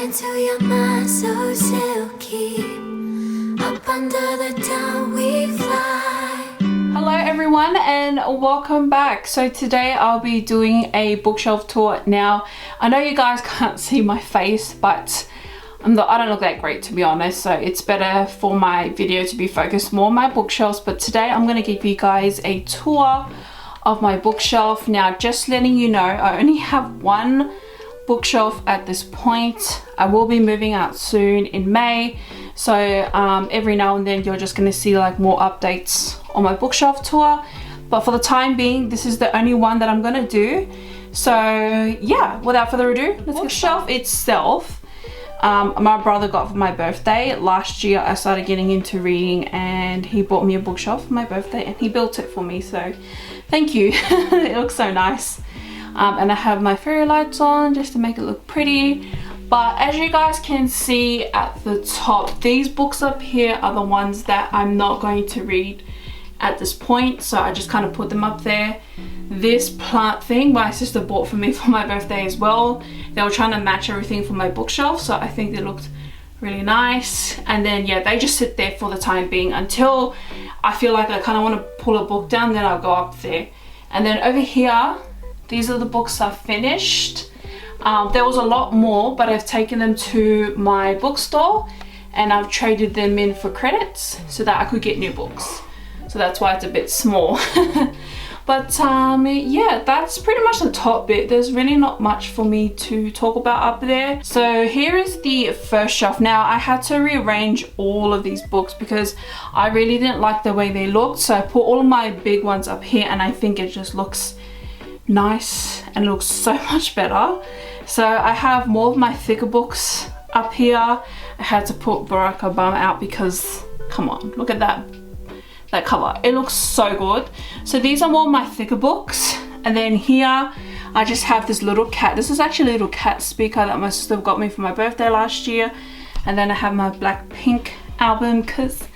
into your mind so silky. Up under the dawn we fly. Hello everyone and welcome back. So today I'll be doing a bookshelf tour. Now I know you guys can't see my face, but I don't look that great, to be honest, so it's better for my video to be focused more on my bookshelves. But today I'm going to give you guys a tour of my bookshelf. Now just letting you know, I only have one bookshelf at this point. I will be moving out soon in May, so every now and then you're just going to see like more updates on my bookshelf tour, but for the time being this is the only one that I'm going to do. So yeah, without further ado, let's get bookshelf itself. My brother got for my birthday last year. I started getting into reading and he bought me a bookshelf for my birthday and he built it for me, so thank you. It looks so nice. And I have my fairy lights on just to make it look pretty. But as you guys can see at the top, these books up here are the ones that I'm not going to read at this point, so I just kind of put them up there. This plant thing my sister bought for me for my birthday as well. They were trying to match everything for my bookshelf, so I think they looked really nice. And then yeah, they just sit there for the time being until I feel like I kind of want to pull a book down, then I'll go up there. And then over here, these are the books I've finished. There was a lot more, but I've taken them to my bookstore and I've traded them in for credits so that I could get new books. So that's why it's a bit small. But yeah, that's pretty much the top bit. There's really not much for me to talk about up there. So here is the first shelf. Now I had to rearrange all of these books because I really didn't like the way they looked. So I put all of my big ones up here and I think it just looks nice and looks so much better. So I have more of my thicker books up here. I had to put Barack Obama out because come on, look at that cover, it looks so good. So these are more of my thicker books, and then here I just have this little cat. This is actually a little cat speaker that my sister got me for my birthday last year. And then I have my Blackpink album because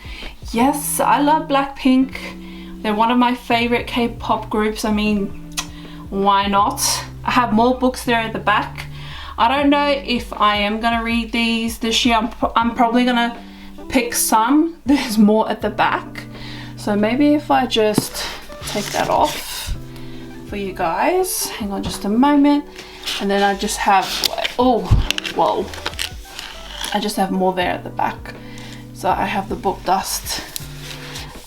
yes, I love Blackpink. They're one of my favorite K-pop groups. I mean, why not? I have more books there at the back. I don't know if I am gonna read these this year. I'm probably gonna pick some. There's more at the back, so maybe if I just take that off for you guys. Hang on just a moment. And then I just have, oh whoa, I just have more there at the back. So I have the book dust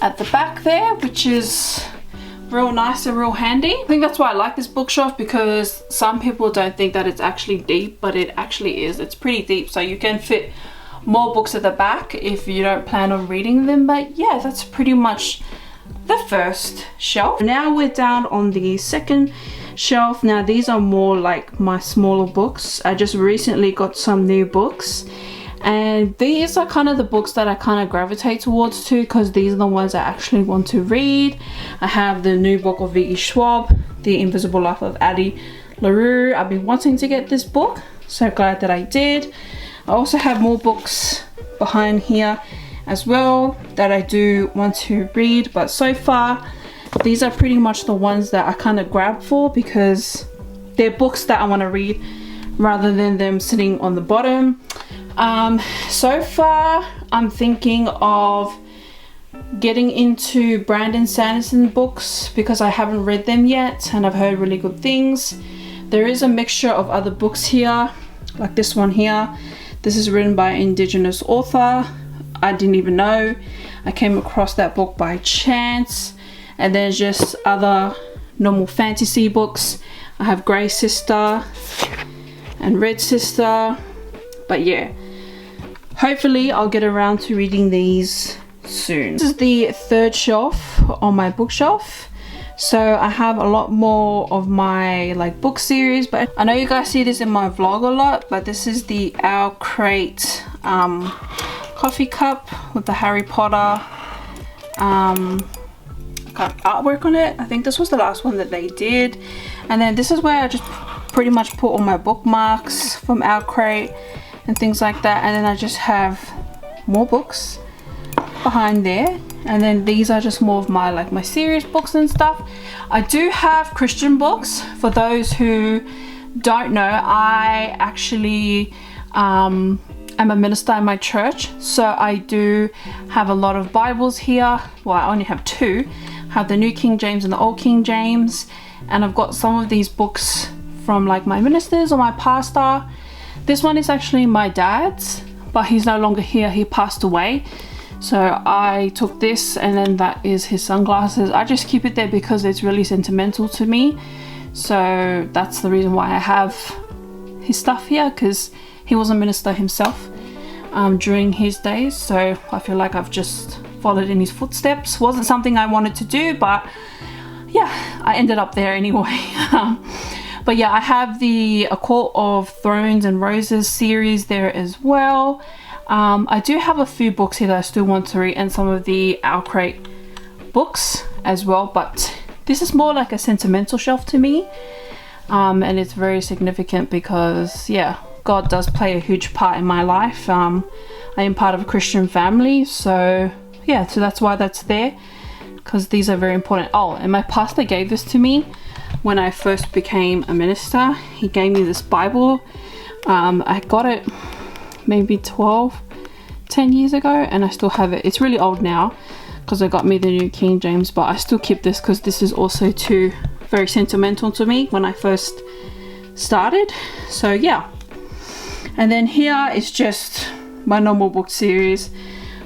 at the back there, which is real nice and real handy. I think that's why I like this bookshelf, because some people don't think that it's actually deep, but it actually is. It's pretty deep, so you can fit more books at the back if you don't plan on reading them. But yeah, that's pretty much the first shelf. Now we're down on the second shelf. Now these are more like my smaller books. I just recently got some new books, and these are kind of the books that I kind of gravitate towards too, because these are the ones I actually want to read. I have the new book of V.E. Schwab, The Invisible Life of Addie LaRue. I've been wanting to get this book, so glad that I did. I also have more books behind here as well that I do want to read, but so far these are pretty much the ones that I kind of grabbed for because they're books that I want to read rather than them sitting on the bottom. So far I'm thinking of getting into Brandon Sanderson books because I haven't read them yet and I've heard really good things. There is a mixture of other books here, like this one here. This is written by an Indigenous author. I didn't even know. I came across that book by chance. And there's just other normal fantasy books. I have Grey Sister and Red Sister. But yeah, hopefully I'll get around to reading these soon. This is the third shelf on my bookshelf. So I have a lot more of my like book series, but I know you guys see this in my vlog a lot, but this is the Owl Crate coffee cup with the Harry Potter artwork on it. I think this was the last one that they did. And then this is where I just pretty much put all my bookmarks from Owl Crate and things like that. And then I just have more books behind there, and then these are just more of my like my serious books and stuff. I do have Christian books. For those who don't know, I actually I'm a minister in my church, so I do have a lot of Bibles here. Well, I only have two. I have the New King James and the Old King James, and I've got some of these books from like my ministers or my pastor. This one is actually my dad's, but he's no longer here, he passed away. So I took this, and then that is his sunglasses. I just keep it there because it's really sentimental to me. So that's the reason why I have his stuff here, because he was a minister himself during his days. So I feel like I've just followed in his footsteps. Wasn't something I wanted to do, but yeah, I ended up there anyway. But yeah, I have the A Court of Thorns and Roses series there as well. I do have a few books here that I still want to read, and some of the Our Crate books as well, but this is more like a sentimental shelf to me, and it's very significant because yeah, God does play a huge part in my life. I am part of a Christian family, so yeah, so that's why that's there, because these are very important. Oh, and my pastor gave this to me when I first became a minister. He gave me this Bible. I got it maybe 10 years ago, and I still have it. It's really old now because I got me the New King James, but I still keep this because this is also too very sentimental to me when I first started. So yeah, and then here is just my normal book series.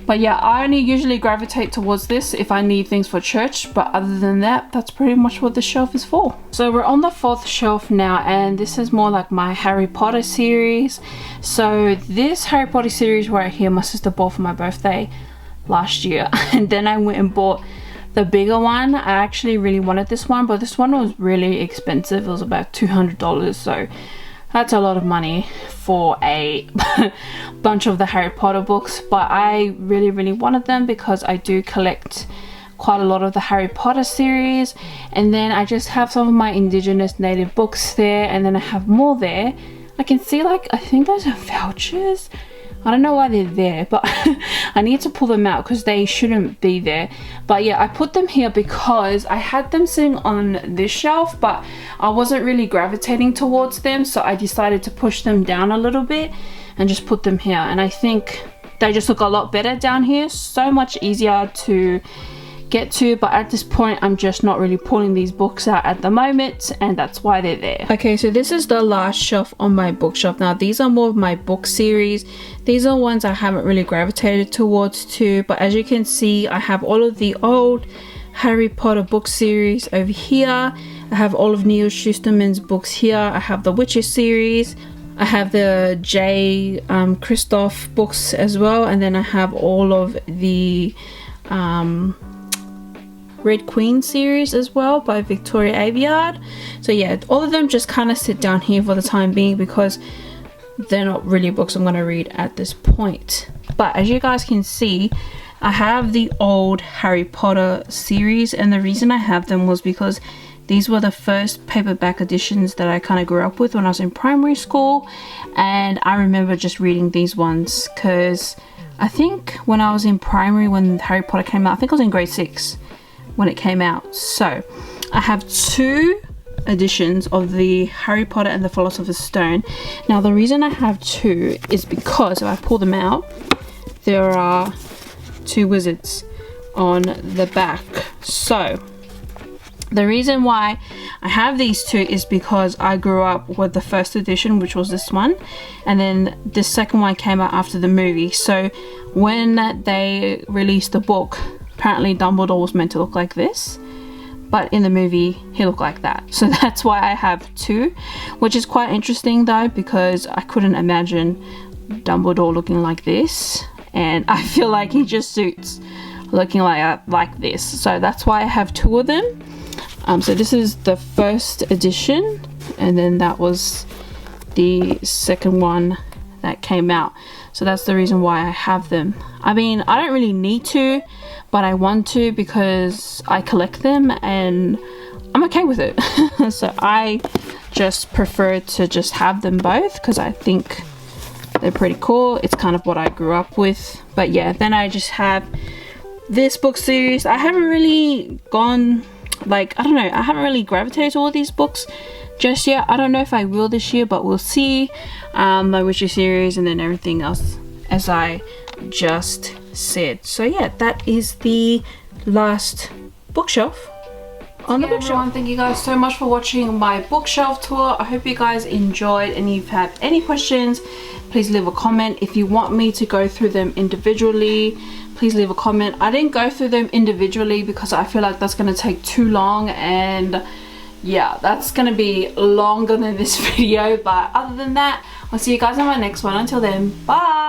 But yeah, I only usually gravitate towards this if I need things for church, but other than that, that's pretty much what the shelf is for. So we're on the fourth shelf now, and this is more like my Harry Potter series. So this Harry Potter series right here, my sister bought for my birthday last year, and then I went and bought the bigger one. I actually really wanted this one, but this one was really expensive. It was about $200, so that's a lot of money for a bunch of the Harry Potter books, but I really wanted them because I do collect quite a lot of the Harry Potter series. And then I just have some of my indigenous native books there, and then I have more there. I can see, like, I think those are vouchers. I don't know why they're there, but I need to pull them out because they shouldn't be there. But yeah, I put them here because I had them sitting on this shelf, but I wasn't really gravitating towards them, so I decided to push them down a little bit and just put them here. And I think they just look a lot better down here, so much easier to get to. But at this point, I'm just not really pulling these books out at the moment, and that's why they're there. Okay, so this is the last shelf on my bookshelf. Now these are more of my book series. These are ones I haven't really gravitated towards too, but as you can see, I have all of the old Harry Potter book series over here. I have all of Neil Schusterman's books here. I have the Witcher series. I have the J. Christoph books as well, and then I have all of the Red Queen series as well by Victoria Aveyard. So yeah, all of them just kind of sit down here for the time being because they're not really books I'm going to read at this point. But as you guys can see, I have the old Harry Potter series, and the reason I have them was because these were the first paperback editions that I kind of grew up with when I was in primary school, and I remember just reading these ones because I think when I was in primary, when Harry Potter came out, I think I was in grade 6 when it came out. So I have two editions of the Harry Potter and the Philosopher's Stone. Now the reason I have two is because if I pull them out, there are two wizards on the back. So the reason why I have these two is because I grew up with the first edition, which was this one, and then the second one came out after the movie. So when they released the book, apparently Dumbledore was meant to look like this, but in the movie he looked like that. So that's why I have two, which is quite interesting though, because I couldn't imagine Dumbledore looking like this, and I feel like he just suits looking like this. So that's why I have two of them. So this is the first edition, and then that was the second one that came out. So that's the reason why I have them. I mean, I don't really need to, but I want to because I collect them and I'm okay with it. So I just prefer to just have them both because I think they're pretty cool. It's kind of what I grew up with. But yeah, then I just have this book series. I haven't really gone, like, I don't know, I haven't really gravitated to all these books just yet. I don't know if I will this year, but we'll see. My Witcher series and then everything else as I just said. So yeah, that is the last bookshelf on the bookshelf. Everyone, thank you guys so much for watching my bookshelf tour. I hope you guys enjoyed, and if you have any questions, please leave a comment. If you want me to go through them individually, please leave a comment. I didn't go through them individually because I feel like that's going to take too long, and yeah, that's going to be longer than this video. But other than that, I'll see you guys in my next one. Until then, bye.